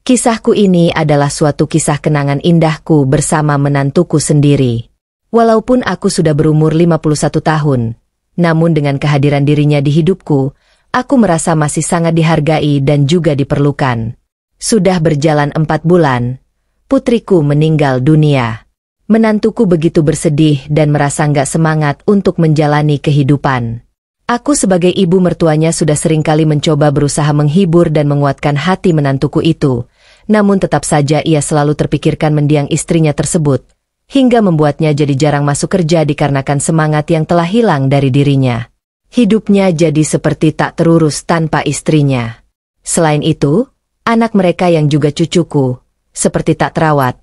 Kisahku ini adalah suatu kisah kenangan indahku bersama menantuku sendiri. Walaupun aku sudah berumur 51 tahun, namun dengan kehadiran dirinya di hidupku, aku merasa masih sangat dihargai dan juga diperlukan. Sudah berjalan 4 bulan, putriku meninggal dunia. Menantuku begitu bersedih dan merasa nggak semangat untuk menjalani kehidupan. Aku sebagai ibu mertuanya sudah seringkali mencoba berusaha menghibur dan menguatkan hati menantuku itu, namun tetap saja ia selalu terpikirkan mendiang istrinya tersebut, hingga membuatnya jadi jarang masuk kerja dikarenakan semangat yang telah hilang dari dirinya. Hidupnya jadi seperti tak terurus tanpa istrinya. Selain itu, anak mereka yang juga cucuku, seperti tak terawat,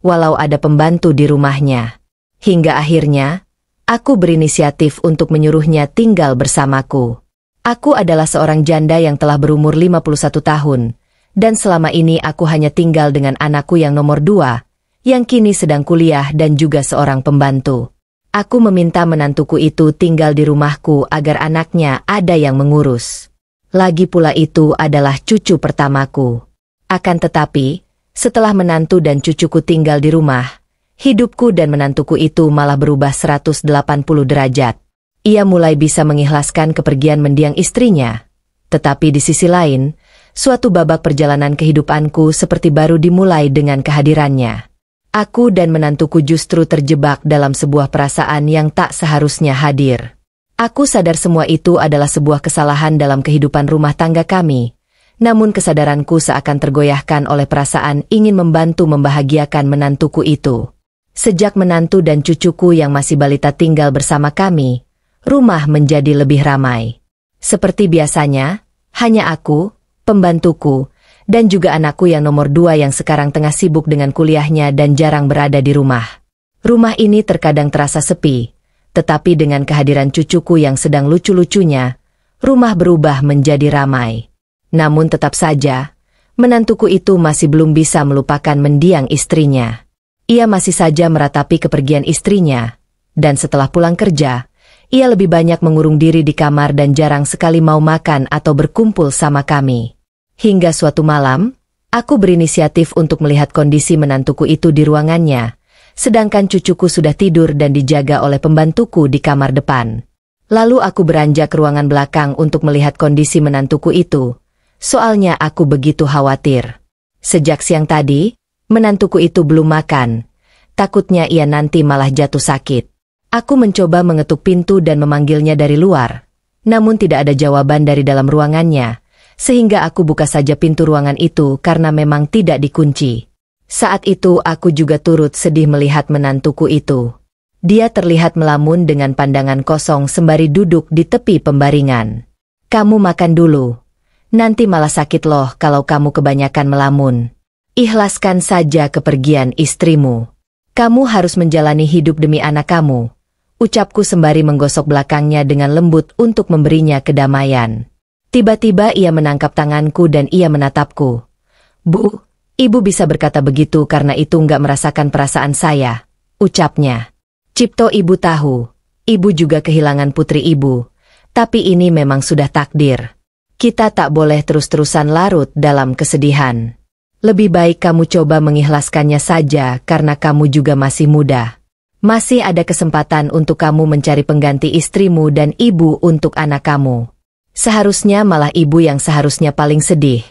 walau ada pembantu di rumahnya. Hingga akhirnya, aku berinisiatif untuk menyuruhnya tinggal bersamaku. Aku adalah seorang janda yang telah berumur 51 tahun, dan selama ini aku hanya tinggal dengan anakku yang nomor 2, yang kini sedang kuliah dan juga seorang pembantu. Aku meminta menantuku itu tinggal di rumahku agar anaknya ada yang mengurus. Lagi pula itu adalah cucu pertamaku. Akan tetapi, setelah menantu dan cucuku tinggal di rumah, hidupku dan menantuku itu malah berubah 180 derajat. Ia mulai bisa mengikhlaskan kepergian mendiang istrinya. Tetapi di sisi lain, suatu babak perjalanan kehidupanku seperti baru dimulai dengan kehadirannya. Aku dan menantuku justru terjebak dalam sebuah perasaan yang tak seharusnya hadir. Aku sadar semua itu adalah sebuah kesalahan dalam kehidupan rumah tangga kami, namun kesadaranku seakan tergoyahkan oleh perasaan ingin membantu membahagiakan menantuku itu. Sejak menantu dan cucuku yang masih balita tinggal bersama kami, rumah menjadi lebih ramai. Seperti biasanya, hanya aku, pembantuku, dan juga anakku yang nomor 2 yang sekarang tengah sibuk dengan kuliahnya dan jarang berada di rumah. Rumah ini terkadang terasa sepi, tetapi dengan kehadiran cucuku yang sedang lucu-lucunya, rumah berubah menjadi ramai. Namun tetap saja, menantuku itu masih belum bisa melupakan mendiang istrinya. Ia masih saja meratapi kepergian istrinya, dan setelah pulang kerja, ia lebih banyak mengurung diri di kamar dan jarang sekali mau makan atau berkumpul sama kami. Hingga suatu malam, aku berinisiatif untuk melihat kondisi menantuku itu di ruangannya, sedangkan cucuku sudah tidur dan dijaga oleh pembantuku di kamar depan. Lalu aku beranjak ke ruangan belakang untuk melihat kondisi menantuku itu, soalnya aku begitu khawatir. Sejak siang tadi, menantuku itu belum makan, takutnya ia nanti malah jatuh sakit. Aku mencoba mengetuk pintu dan memanggilnya dari luar, namun tidak ada jawaban dari dalam ruangannya, sehingga aku buka saja pintu ruangan itu karena memang tidak dikunci. Saat itu aku juga turut sedih melihat menantuku itu. Dia terlihat melamun dengan pandangan kosong sembari duduk di tepi pembaringan. "Kamu makan dulu. Nanti malah sakit loh kalau kamu kebanyakan melamun. Ikhlaskan saja kepergian istrimu. Kamu harus menjalani hidup demi anak kamu," ucapku sembari menggosok belakangnya dengan lembut untuk memberinya kedamaian. Tiba-tiba ia menangkap tanganku dan ia menatapku. "Bu, ibu bisa berkata begitu karena itu nggak merasakan perasaan saya," ucapnya. "Cipto ibu tahu, ibu juga kehilangan putri ibu, tapi ini memang sudah takdir. Kita tak boleh terus-terusan larut dalam kesedihan. Lebih baik kamu coba mengikhlaskannya saja karena kamu juga masih muda. Masih ada kesempatan untuk kamu mencari pengganti istrimu dan ibu untuk anak kamu. Seharusnya malah ibu yang seharusnya paling sedih,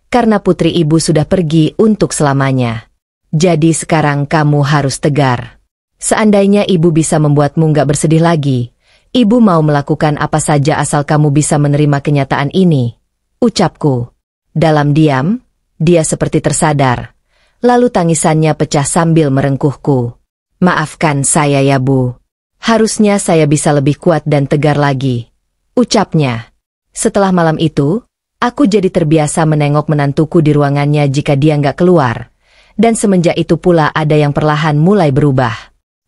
karena putri ibu sudah pergi untuk selamanya. Jadi sekarang kamu harus tegar. Seandainya ibu bisa membuatmu nggak bersedih lagi, ibu mau melakukan apa saja asal kamu bisa menerima kenyataan ini," ucapku. Dalam diam, dia seperti tersadar, lalu tangisannya pecah sambil merengkuhku. "Maafkan saya ya Bu. Harusnya saya bisa lebih kuat dan tegar lagi," ucapnya. Setelah malam itu, aku jadi terbiasa menengok menantuku di ruangannya jika dia nggak keluar, dan semenjak itu pula ada yang perlahan mulai berubah.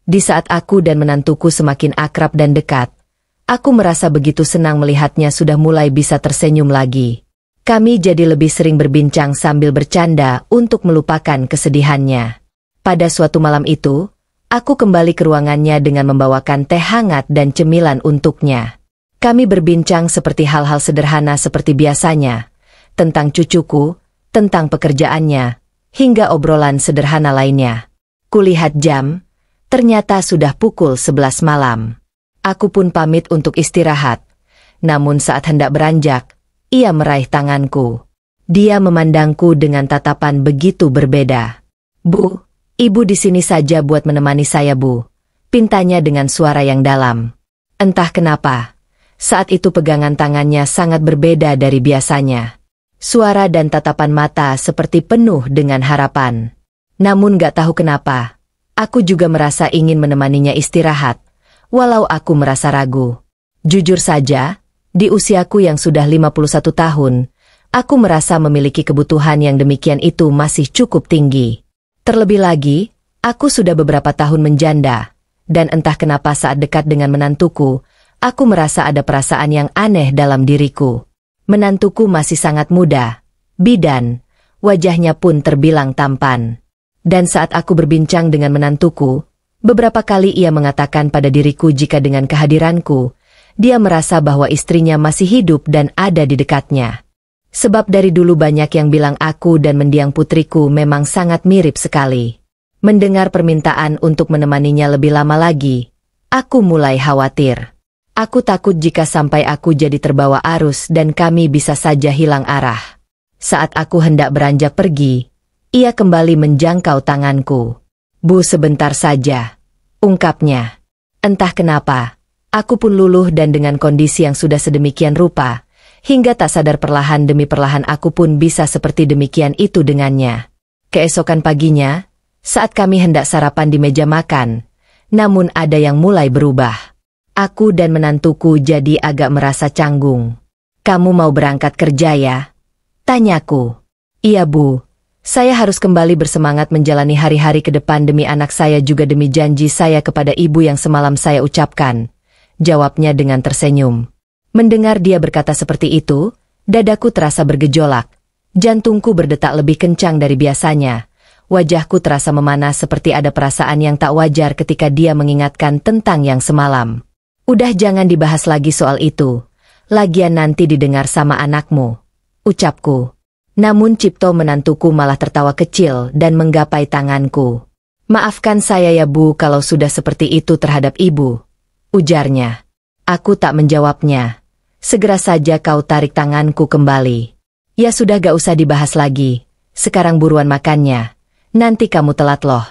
Di saat aku dan menantuku semakin akrab dan dekat, aku merasa begitu senang melihatnya sudah mulai bisa tersenyum lagi. Kami jadi lebih sering berbincang sambil bercanda untuk melupakan kesedihannya. Pada suatu malam itu, aku kembali ke ruangannya dengan membawakan teh hangat dan cemilan untuknya. Kami berbincang seperti hal-hal sederhana seperti biasanya, tentang cucuku, tentang pekerjaannya, hingga obrolan sederhana lainnya. Kulihat jam, ternyata sudah pukul 11 malam. Aku pun pamit untuk istirahat. Namun saat hendak beranjak, ia meraih tanganku. Dia memandangku dengan tatapan begitu berbeda. "Bu, ibu di sini saja buat menemani saya, Bu," pintanya dengan suara yang dalam. Entah kenapa, saat itu pegangan tangannya sangat berbeda dari biasanya. Suara dan tatapan mata seperti penuh dengan harapan. Namun gak tahu kenapa, aku juga merasa ingin menemaninya istirahat, walau aku merasa ragu. Jujur saja, di usiaku yang sudah 51 tahun, aku merasa memiliki kebutuhan yang demikian itu masih cukup tinggi. Terlebih lagi, aku sudah beberapa tahun menjanda, dan entah kenapa saat dekat dengan menantuku, aku merasa ada perasaan yang aneh dalam diriku. Menantuku masih sangat muda, bidan, wajahnya pun terbilang tampan. Dan saat aku berbincang dengan menantuku, beberapa kali ia mengatakan pada diriku jika dengan kehadiranku, dia merasa bahwa istrinya masih hidup dan ada di dekatnya. Sebab dari dulu banyak yang bilang aku dan mendiang putriku memang sangat mirip sekali. Mendengar permintaan untuk menemaninya lebih lama lagi, aku mulai khawatir. Aku takut jika sampai aku jadi terbawa arus dan kami bisa saja hilang arah. Saat aku hendak beranjak pergi, ia kembali menjangkau tanganku. "Bu, sebentar saja," ungkapnya. Entah kenapa, aku pun luluh dan dengan kondisi yang sudah sedemikian rupa, hingga tak sadar perlahan demi perlahan aku pun bisa seperti demikian itu dengannya. Keesokan paginya, saat kami hendak sarapan di meja makan, namun ada yang mulai berubah. Aku dan menantuku jadi agak merasa canggung. "Kamu mau berangkat kerja ya?" tanyaku. "Iya, Bu. Saya harus kembali bersemangat menjalani hari-hari ke depan demi anak saya juga demi janji saya kepada ibu yang semalam saya ucapkan," jawabnya dengan tersenyum. Mendengar dia berkata seperti itu, dadaku terasa bergejolak. Jantungku berdetak lebih kencang dari biasanya. Wajahku terasa memanas seperti ada perasaan yang tak wajar ketika dia mengingatkan tentang yang semalam. "Udah jangan dibahas lagi soal itu. Lagian nanti didengar sama anakmu," ucapku. Namun Cipto menantuku malah tertawa kecil dan menggapai tanganku. "Maafkan saya ya, Bu, kalau sudah seperti itu terhadap ibu," ujarnya. Aku tak menjawabnya. "Segera saja kau tarik tanganku kembali." "Ya sudah, gak usah dibahas lagi. Sekarang buruan makannya. Nanti kamu telat loh,"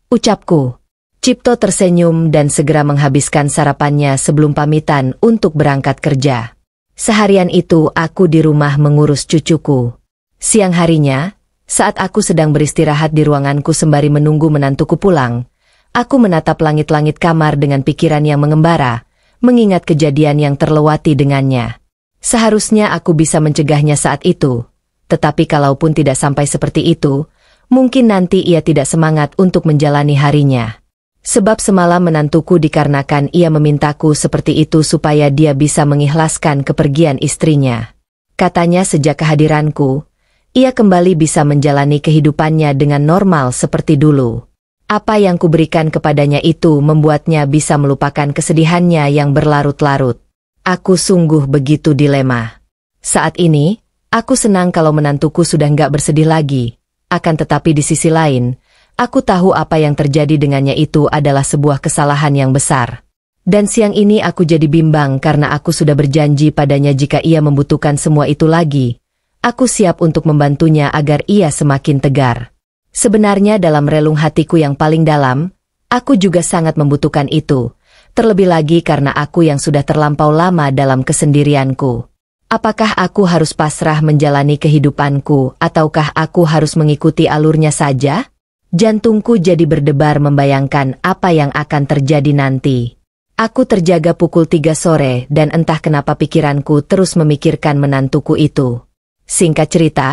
ucapku. Cipto tersenyum dan segera menghabiskan sarapannya sebelum pamitan untuk berangkat kerja. Seharian itu aku di rumah mengurus cucuku. Siang harinya, saat aku sedang beristirahat di ruanganku sembari menunggu menantuku pulang, aku menatap langit-langit kamar dengan pikiran yang mengembara, mengingat kejadian yang terlewati dengannya. Seharusnya aku bisa mencegahnya saat itu, tetapi kalaupun tidak sampai seperti itu, mungkin nanti ia tidak semangat untuk menjalani harinya. Sebab semalam menantuku dikarenakan ia memintaku seperti itu supaya dia bisa mengikhlaskan kepergian istrinya. Katanya sejak kehadiranku, ia kembali bisa menjalani kehidupannya dengan normal seperti dulu. Apa yang kuberikan kepadanya itu membuatnya bisa melupakan kesedihannya yang berlarut-larut. Aku sungguh begitu dilema. Saat ini, aku senang kalau menantuku sudah nggak bersedih lagi. Akan tetapi di sisi lain, aku tahu apa yang terjadi dengannya itu adalah sebuah kesalahan yang besar. Dan siang ini aku jadi bimbang karena aku sudah berjanji padanya jika ia membutuhkan semua itu lagi, aku siap untuk membantunya agar ia semakin tegar. Sebenarnya dalam relung hatiku yang paling dalam, aku juga sangat membutuhkan itu, terlebih lagi karena aku yang sudah terlampau lama dalam kesendirianku. Apakah aku harus pasrah menjalani kehidupanku ataukah aku harus mengikuti alurnya saja? Jantungku jadi berdebar membayangkan apa yang akan terjadi nanti. Aku terjaga pukul 3 sore dan entah kenapa pikiranku terus memikirkan menantuku itu. Singkat cerita,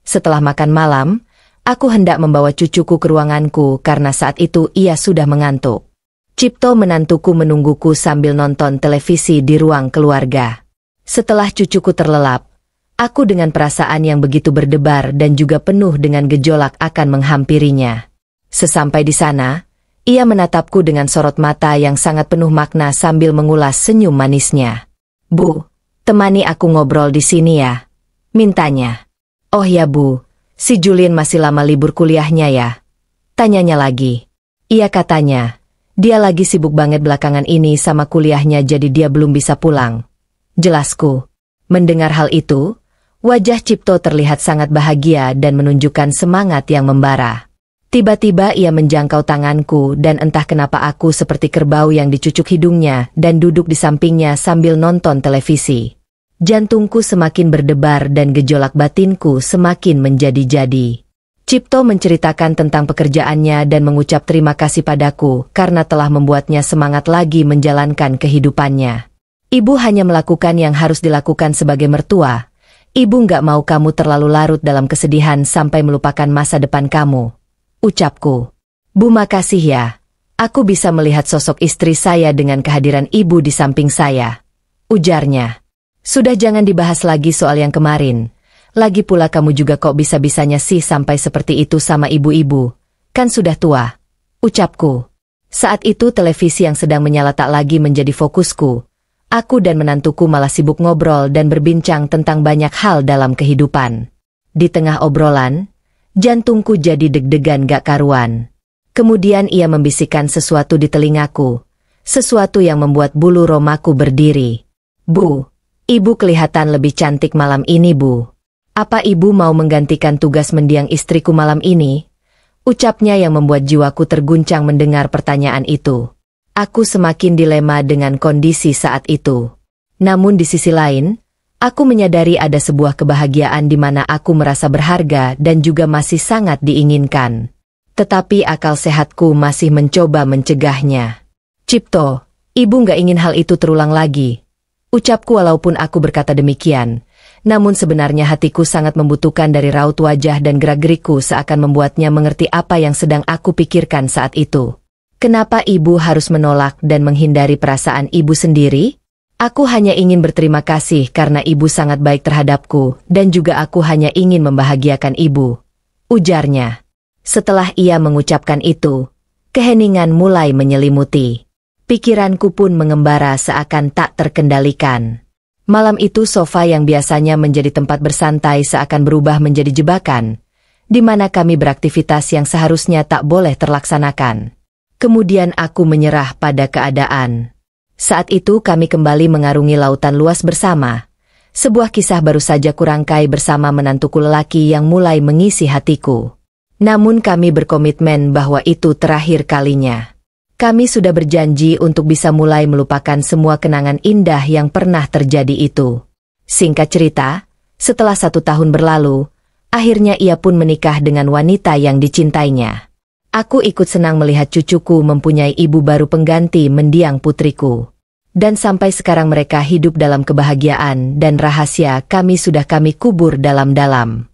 setelah makan malam, aku hendak membawa cucuku ke ruanganku karena saat itu ia sudah mengantuk. Cipto menantuku menungguku sambil nonton televisi di ruang keluarga. Setelah cucuku terlelap, aku dengan perasaan yang begitu berdebar dan juga penuh dengan gejolak akan menghampirinya. Sesampai di sana, ia menatapku dengan sorot mata yang sangat penuh makna sambil mengulas senyum manisnya. "Bu, temani aku ngobrol di sini ya," mintanya. "Oh ya, Bu, Si Julien masih lama libur kuliahnya ya? Tanyanya lagi. Iya katanya. Dia lagi sibuk banget belakangan ini sama kuliahnya jadi dia belum bisa pulang. Jelasku. Mendengar hal itu, wajah Cipto terlihat sangat bahagia dan menunjukkan semangat yang membara. Tiba-tiba ia menjangkau tanganku dan entah kenapa aku seperti kerbau yang dicucuk hidungnya dan duduk di sampingnya sambil nonton televisi. Jantungku semakin berdebar dan gejolak batinku semakin menjadi-jadi. Cipto menceritakan tentang pekerjaannya dan mengucap terima kasih padaku karena telah membuatnya semangat lagi menjalankan kehidupannya. Ibu hanya melakukan yang harus dilakukan sebagai mertua. Ibu nggak mau kamu terlalu larut dalam kesedihan sampai melupakan masa depan kamu. Ucapku. Bu makasih ya. Aku bisa melihat sosok istri saya dengan kehadiran ibu di samping saya. Ujarnya. Sudah jangan dibahas lagi soal yang kemarin. Lagi pula kamu juga kok bisa-bisanya sih sampai seperti itu sama ibu-ibu. Kan sudah tua. Ucapku. Saat itu televisi yang sedang menyala tak lagi menjadi fokusku. Aku dan menantuku malah sibuk ngobrol dan berbincang tentang banyak hal dalam kehidupan. Di tengah obrolan, jantungku jadi deg-degan gak karuan. Kemudian ia membisikkan sesuatu di telingaku. Sesuatu yang membuat bulu romaku berdiri. Bu. Ibu kelihatan lebih cantik malam ini, Bu. Apa ibu mau menggantikan tugas mendiang istriku malam ini? Ucapnya yang membuat jiwaku terguncang mendengar pertanyaan itu. Aku semakin dilema dengan kondisi saat itu. Namun di sisi lain, aku menyadari ada sebuah kebahagiaan di mana aku merasa berharga dan juga masih sangat diinginkan. Tetapi akal sehatku masih mencoba mencegahnya. Cipto, ibu nggak ingin hal itu terulang lagi. Ucapku walaupun aku berkata demikian, namun sebenarnya hatiku sangat membutuhkan dari raut wajah dan gerak-gerikku seakan membuatnya mengerti apa yang sedang aku pikirkan saat itu. Kenapa ibu harus menolak dan menghindari perasaan ibu sendiri? Aku hanya ingin berterima kasih karena ibu sangat baik terhadapku dan juga aku hanya ingin membahagiakan ibu. Ujarnya. Setelah ia mengucapkan itu, keheningan mulai menyelimuti. Pikiranku pun mengembara seakan tak terkendalikan. Malam itu sofa yang biasanya menjadi tempat bersantai seakan berubah menjadi jebakan, di mana kami beraktivitas yang seharusnya tak boleh terlaksanakan. Kemudian aku menyerah pada keadaan. Saat itu kami kembali mengarungi lautan luas bersama. Sebuah kisah baru saja kurangkai bersama menantuku lelaki yang mulai mengisi hatiku. Namun kami berkomitmen bahwa itu terakhir kalinya. Kami sudah berjanji untuk bisa mulai melupakan semua kenangan indah yang pernah terjadi itu. Singkat cerita, setelah 1 tahun berlalu, akhirnya ia pun menikah dengan wanita yang dicintainya. Aku ikut senang melihat cucuku mempunyai ibu baru pengganti mendiang putriku. Dan sampai sekarang mereka hidup dalam kebahagiaan dan rahasia kami sudah kami kubur dalam-dalam.